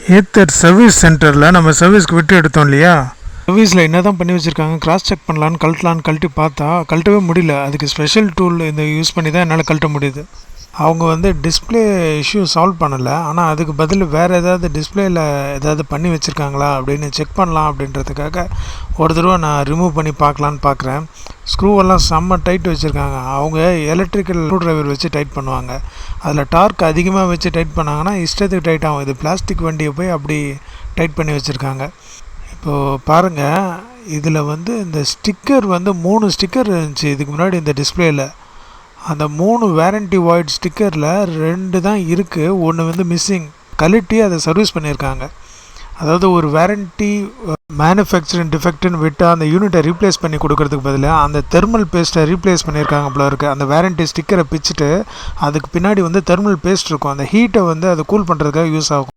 Ather service சென்டரில் நம்ம சர்வீஸ்க்கு விட்டு எடுத்தோம் இல்லையா, சர்வீஸில் என்ன தான் பண்ணி வச்சுருக்காங்க, கிராஸ் செக் பண்ணலான்னு கழட்டி பார்த்தா கழட்டவே முடியல. அதுக்கு ஸ்பெஷல் டூல் இந்த யூஸ் பண்ணி தான் என்னால் கழட்ட முடியுது. அவங்க வந்து டிஸ்பிளே இஷ்யூ சால்வ் பண்ணலை, ஆனால் அதுக்கு பதில் வேறு ஏதாவது டிஸ்பிளேயில் ஏதாவது பண்ணி வச்சுருக்காங்களா அப்படின்னு செக் பண்ணலாம் அப்படின்றதுக்காக ஒரு தடவை நான் ரிமூவ் பண்ணி பார்க்கலான்னு பார்க்குறேன். ஸ்க்ரூவெல்லாம் செம்ம டைட் வச்சுருக்காங்க. அவங்க எலக்ட்ரிக்கல் ஸ்க்ரூ ட்ரைவர் வச்சு டைட் பண்ணுவாங்க. அதில் டார்க் அதிகமாக வச்சு டைட் பண்ணாங்கன்னா இஷ்டத்துக்கு டைட் ஆகும். இது பிளாஸ்டிக் வண்டியை போய் அப்படி டைட் பண்ணி வச்சுருக்காங்க. இப்போது பாருங்கள், இதில் வந்து இந்த ஸ்டிக்கர் வந்து 3 ஸ்டிக்கர் இருந்துச்சு இதுக்கு முன்னாடி இந்த டிஸ்பிளேயில். அந்த 3 வேரண்டி வாய்ட் ஸ்டிக்கரில் 2 தான் இருக்குது, ஒன்று வந்து மிஸ்ஸிங். கழட்டி அதை சர்வீஸ் பண்ணியிருக்காங்க. அதாவது ஒரு வேரண்டி மேனுஃபேக்சரிங் டிஃபெக்ட்னு விட்டு அந்த யூனிட்டை ரீப்ளேஸ் பண்ணி கொடுக்கறதுக்கு பதிலாக அந்த தெர்மல் பேஸ்ட்டை ரீப்ளேஸ் பண்ணியிருக்காங்க போல இருக்குது. அந்த வேரண்டி ஸ்டிக்கரை பிச்சுட்டு அதுக்கு பின்னாடி வந்து தெர்மல் பேஸ்ட் இருக்கும். அந்த ஹீட்டை வந்து அதை கூல் பண்ணுறதுக்காக யூஸ் ஆகும்.